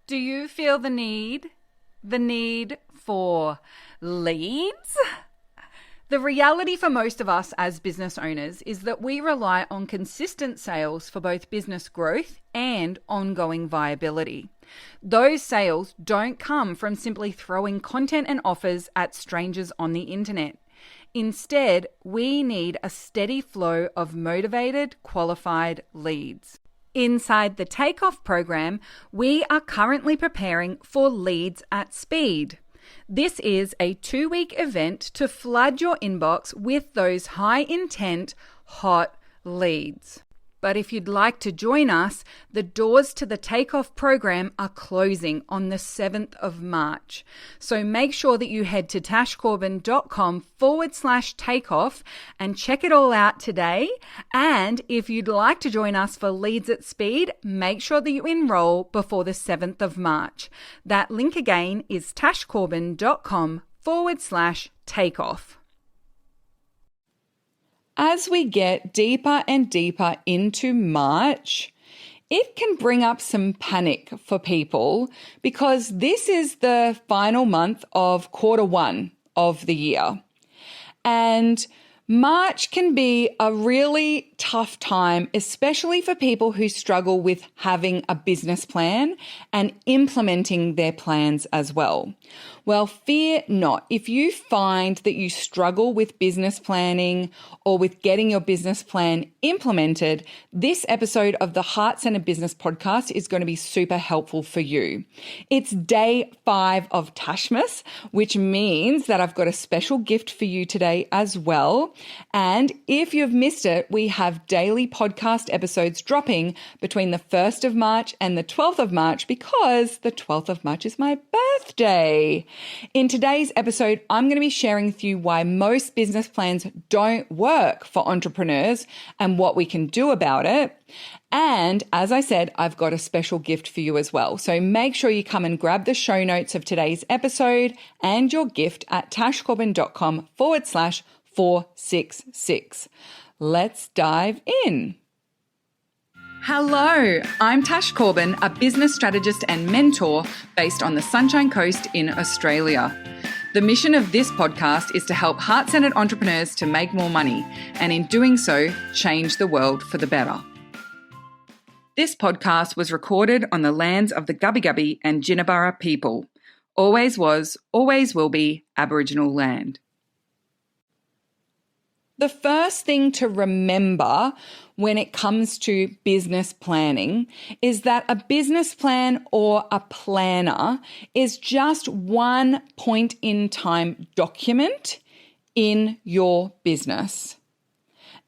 Do you feel the need? The need for leads? The reality for most of us as business owners is that we rely on consistent sales for both business growth and ongoing viability. Those sales don't come from simply throwing content and offers at strangers on the internet. Instead, we need a steady flow of motivated, qualified leads. Inside the Takeoff program, we are currently preparing for Leads at Speed. This is a 2-week event to flood your inbox with those high-intent, hot leads. But if you'd like to join us, the doors to the Takeoff program are closing on the 7th of March. So make sure that you head to tashcorbin.com/takeoff and check it all out today. And if you'd like to join us for Leads at Speed, make sure that you enroll before the 7th of March. That link again is tashcorbin.com/takeoff. As we get deeper and deeper into March, it can bring up some panic for people because this is the final month of quarter one of the year. And March can be a really tough time, especially for people who struggle with having a business plan and implementing their plans as well. Well, fear not. If you find that you struggle with business planning or with getting your business plan implemented, this episode of the Heart Centered Business Podcast is going to be super helpful for you. It's day 5 of Tashmas, which means that I've got a special gift for you today as well. And if you've missed it, we have daily podcast episodes dropping between the 1st of March and the 12th of March because the 12th of March is my birthday. In today's episode, I'm going to be sharing with you why most business plans don't work for entrepreneurs and what we can do about it. And as I said, I've got a special gift for you as well. So make sure you come and grab the show notes of today's episode and your gift at tashcorbin.com/466. Let's dive in. Hello, I'm Tash Corbin, a business strategist and mentor based on the Sunshine Coast in Australia. The mission of this podcast is to help heart-centered entrepreneurs to make more money and in doing so, change the world for the better. This podcast was recorded on the lands of the Gubbi Gubbi and Jinnaburra people. Always was, always will be Aboriginal land. The first thing to remember when it comes to business planning is that a business plan or a planner is just one point in time document in your business.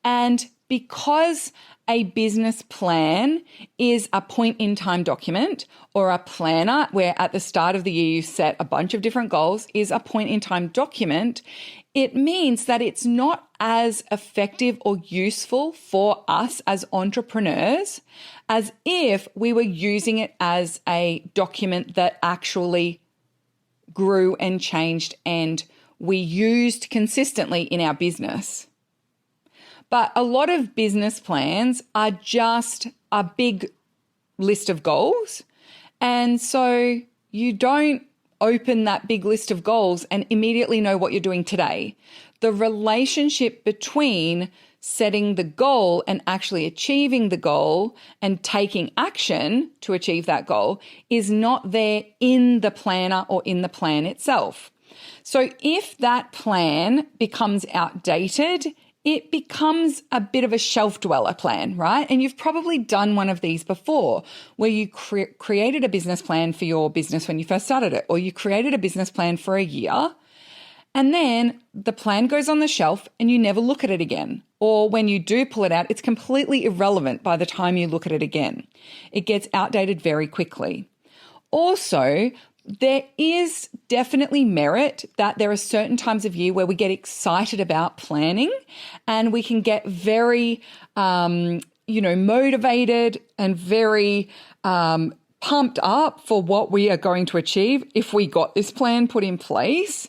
And because a business plan is a point in time document, or a planner where at the start of the year you set a bunch of different goals is a point in time document, it means that it's not as effective or useful for us as entrepreneurs as if we were using it as a document that actually grew and changed and we used consistently in our business. But a lot of business plans are just a big list of goals. And so you don't open that big list of goals and immediately know what you're doing today. The relationship between setting the goal and actually achieving the goal and taking action to achieve that goal is not there in the planner or in the plan itself. So if that plan becomes outdated, it becomes a bit of a shelf dweller plan, right? And you've probably done one of these before where you created a business plan for your business when you first started it, or you created a business plan for a year and then the plan goes on the shelf and you never look at it again. Or when you do pull it out, it's completely irrelevant by the time you look at it again. It gets outdated very quickly. Also, there is definitely merit that there are certain times of year where we get excited about planning and we can get very, motivated and very pumped up for what we are going to achieve if we got this plan put in place,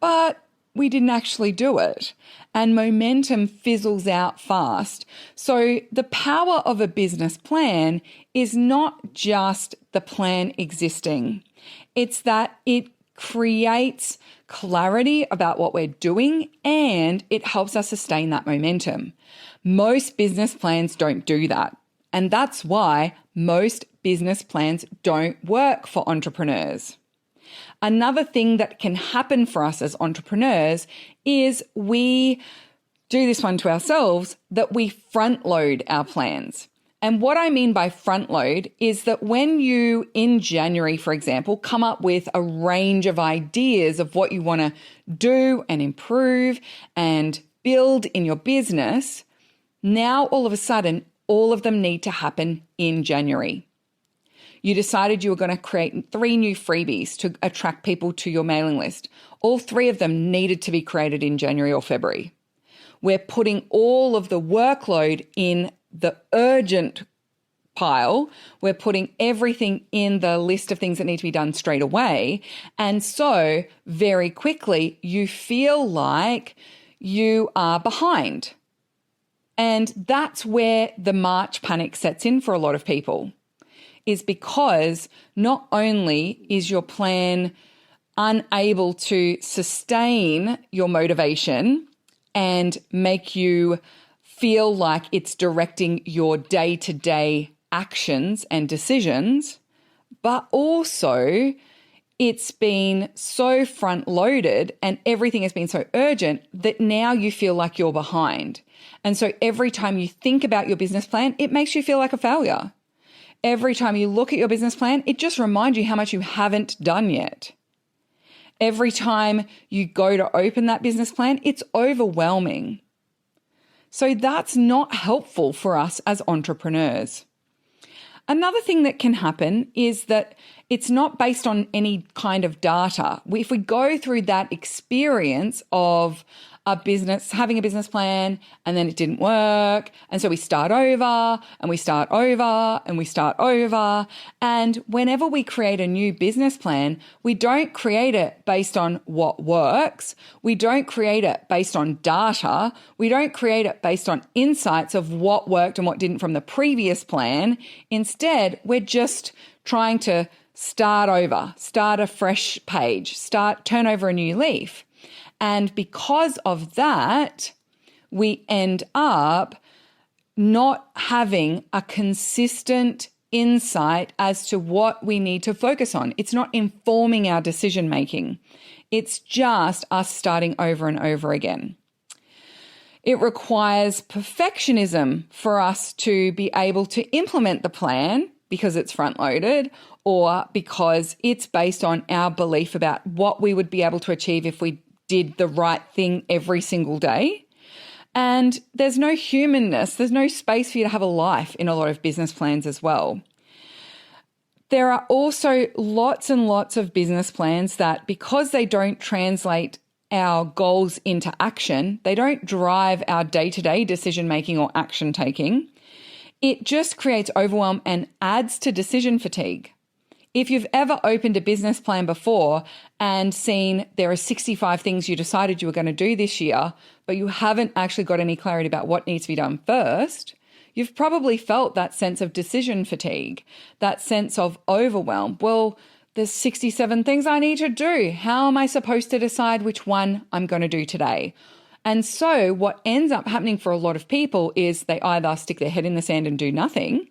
but we didn't actually do it. and momentum fizzles out fast. So the power of a business plan is not just the plan existing. It's that it creates clarity about what we're doing and it helps us sustain that momentum. Most business plans don't do that. And that's why most business plans don't work for entrepreneurs. Another thing that can happen for us as entrepreneurs is we do this one to ourselves, that we front load our plans. And what I mean by front load is that when you, in January, for example, come up with a range of ideas of what you want to do and improve and build in your business, now all of a sudden, all of them need to happen in January. You decided you were going to create 3 new freebies to attract people to your mailing list. All 3 of them needed to be created in January or February. We're putting all of the workload in the urgent pile. We're putting everything in the list of things that need to be done straight away. And so very quickly, you feel like you are behind. And that's where the March panic sets in for a lot of people, is because not only is your plan unable to sustain your motivation and make you feel like it's directing your day-to-day actions and decisions, but also it's been so front-loaded and everything has been so urgent that now you feel like you're behind. And so every time you think about your business plan, it makes you feel like a failure. Every time you look at your business plan, it just reminds you how much you haven't done yet. Every time you go to open that business plan, it's overwhelming. So that's not helpful for us as entrepreneurs. Another thing that can happen is that it's not based on any kind of data. If we go through that experience of having a business plan and then it didn't work, and so we start over and we start over and we start over, and whenever we create a new business plan, we don't create it based on what works. We don't create it based on data. We don't create it based on insights of what worked and what didn't from the previous plan. Instead, we're just trying to start over, start a fresh page, turn over a new leaf. And because of that, we end up not having a consistent insight as to what we need to focus on. It's not informing our decision making. It's just us starting over and over again. It requires perfectionism for us to be able to implement the plan because it's front-loaded, or because it's based on our belief about what we would be able to achieve if we did the right thing every single day. And there's no humanness, there's no space for you to have a life in a lot of business plans as well. There are also lots and lots of business plans that, because they don't translate our goals into action, they don't drive our day-to-day decision-making or action taking, it just creates overwhelm and adds to decision fatigue. If you've ever opened a business plan before and seen there are 65 things you decided you were going to do this year, but you haven't actually got any clarity about what needs to be done first, you've probably felt that sense of decision fatigue, that sense of overwhelm. Well, there's 67 things I need to do. How am I supposed to decide which one I'm going to do today? And so what ends up happening for a lot of people is they either stick their head in the sand and do nothing,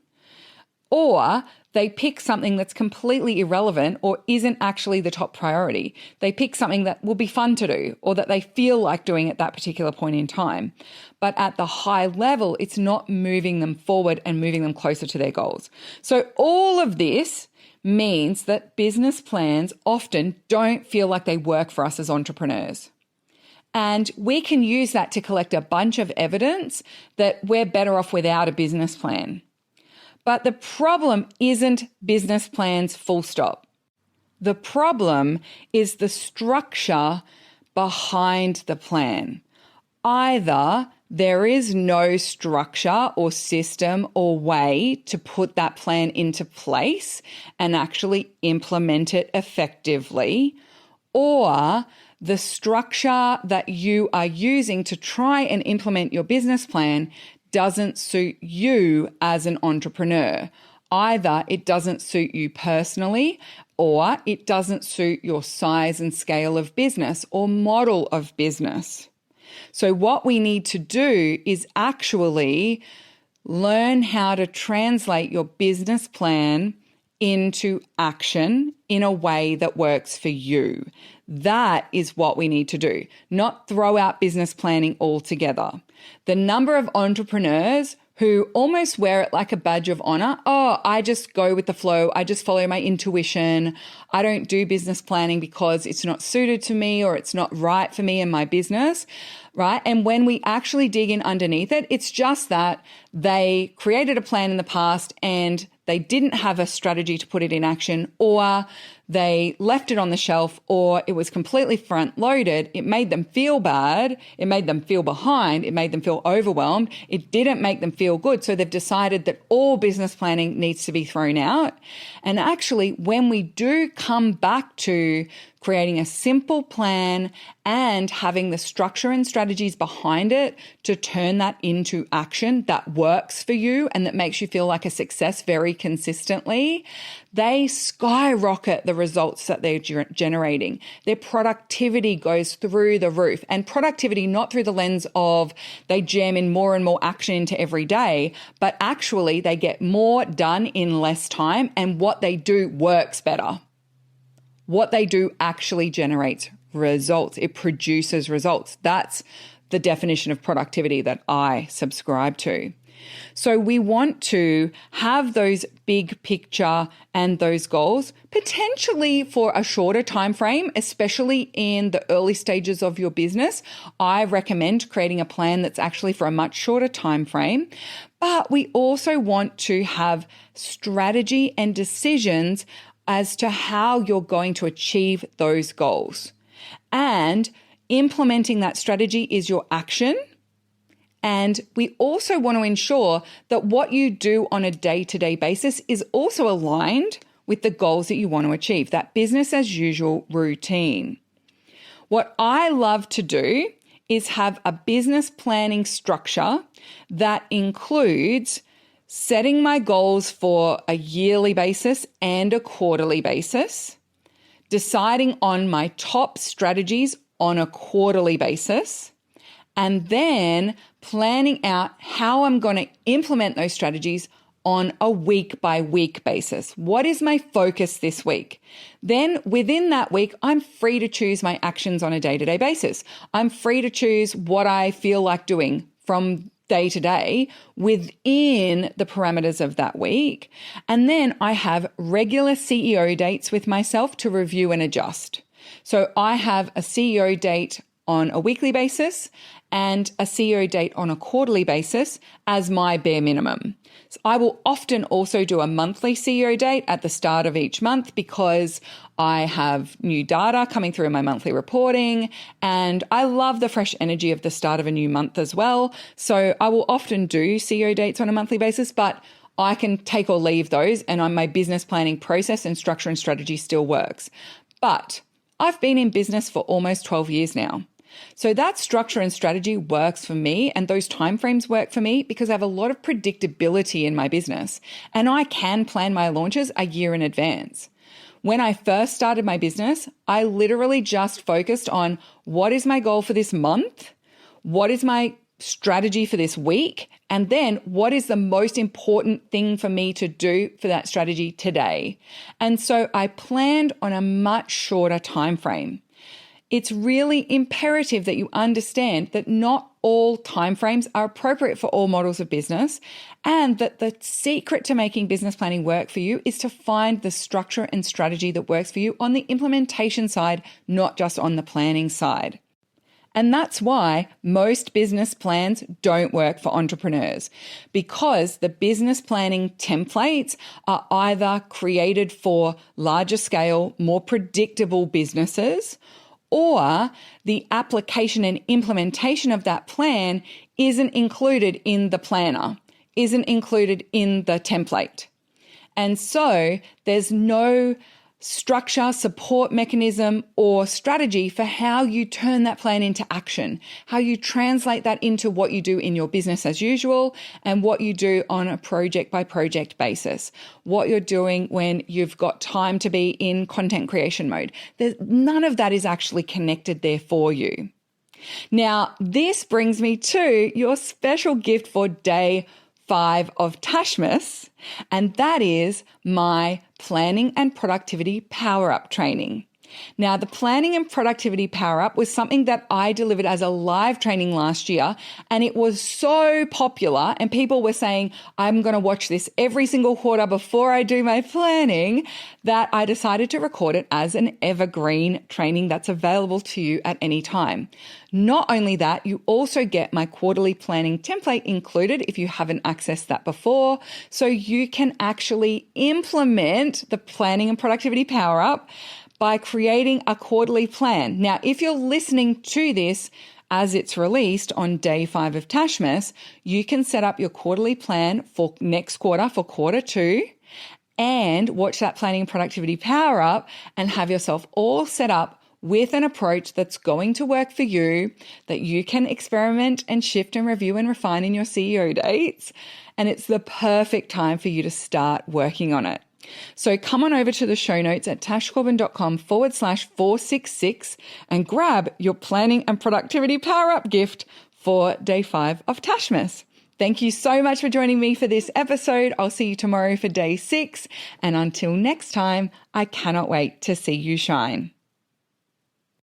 or they pick something that's completely irrelevant or isn't actually the top priority. They pick something that will be fun to do or that they feel like doing at that particular point in time. But at the high level, it's not moving them forward and moving them closer to their goals. So all of this means that business plans often don't feel like they work for us as entrepreneurs. And we can use that to collect a bunch of evidence that we're better off without a business plan. But the problem isn't business plans full stop. The problem is the structure behind the plan. Either there is no structure or system or way to put that plan into place and actually implement it effectively, or the structure that you are using to try and implement your business plan doesn't suit you as an entrepreneur. Either it doesn't suit you personally, or it doesn't suit your size and scale of business or model of business. So what we need to do is actually learn how to translate your business plan into action in a way that works for you. That is what we need to do, not throw out business planning altogether. The number of entrepreneurs who almost wear it like a badge of honor. Oh, I just go with the flow. I just follow my intuition. I don't do business planning because it's not suited to me or it's not right for me and my business, right? And when we actually dig in underneath it, it's just that they created a plan in the past and they didn't have a strategy to put it in action, or they left it on the shelf, or it was completely front loaded. It made them feel bad. It made them feel behind. It made them feel overwhelmed. It didn't make them feel good. So they've decided that all business planning needs to be thrown out. And actually, when we do come back to creating a simple plan and having the structure and strategies behind it to turn that into action that works for you and that makes you feel like a success very consistently, they skyrocket the results that they're generating. Their productivity goes through the roof, and productivity not through the lens of they jam in more and more action into every day, but actually they get more done in less time, and what they do works better. What they do actually generates results. It produces results. That's the definition of productivity that I subscribe to. So we want to have those big picture and those goals potentially for a shorter time frame, especially in the early stages of your business. I recommend creating a plan that's actually for a much shorter time frame. But we also want to have strategy and decisions as to how you're going to achieve those goals. And implementing that strategy is your action. And we also want to ensure that what you do on a day-to-day basis is also aligned with the goals that you want to achieve, that business as usual routine. What I love to do is have a business planning structure that includes setting my goals for a yearly basis and a quarterly basis, deciding on my top strategies on a quarterly basis, and then planning out how I'm going to implement those strategies on a week-by-week basis. What is my focus this week? Then within that week, I'm free to choose my actions on a day-to-day basis. I'm free to choose what I feel like doing from day to day within the parameters of that week. And then I have regular CEO dates with myself to review and adjust. So I have a CEO date on a weekly basis and a CEO date on a quarterly basis as my bare minimum. So I will often also do a monthly CEO date at the start of each month because I have new data coming through in my monthly reporting, and I love the fresh energy of the start of a new month as well. So I will often do CEO dates on a monthly basis, but I can take or leave those, and on my business planning process and structure and strategy still works. But I've been in business for almost 12 years now. So that structure and strategy works for me, and those timeframes work for me because I have a lot of predictability in my business, and I can plan my launches a year in advance. When I first started my business, I literally just focused on what is my goal for this month, what is my strategy for this week, and then what is the most important thing for me to do for that strategy today. And so I planned on a much shorter time frame. It's really imperative that you understand that not all timeframes are appropriate for all models of business, and that the secret to making business planning work for you is to find the structure and strategy that works for you on the implementation side, not just on the planning side. And that's why most business plans don't work for entrepreneurs, because the business planning templates are either created for larger scale, more predictable businesses, or the application and implementation of that plan isn't included in the planner, isn't included in the template. And so there's no structure, support mechanism, or strategy for how you turn that plan into action, how you translate that into what you do in your business as usual and what you do on a project by project basis, what you're doing when you've got time to be in content creation mode. None of that is actually connected there for you. Now, this brings me to your special gift for day 5 of Tashmas, and that is my planning and productivity power-up training. Now, the planning and productivity power-up was something that I delivered as a live training last year, and it was so popular, and people were saying, I'm going to watch this every single quarter before I do my planning, that I decided to record it as an evergreen training that's available to you at any time. Not only that, you also get my quarterly planning template included if you haven't accessed that before, so you can actually implement the planning and productivity power-up by creating a quarterly plan. Now, if you're listening to this as it's released on day 5 of Tashmas, you can set up your quarterly plan for next quarter, for quarter 2, and watch that planning and productivity power up and have yourself all set up with an approach that's going to work for you, that you can experiment and shift and review and refine in your CEO dates. And it's the perfect time for you to start working on it. So come on over to the show notes at tashcorbin.com/466 and grab your planning and productivity power-up gift for day 5 of Tashmas. Thank you so much for joining me for this episode. I'll see you tomorrow for day 6. And until next time, I cannot wait to see you shine.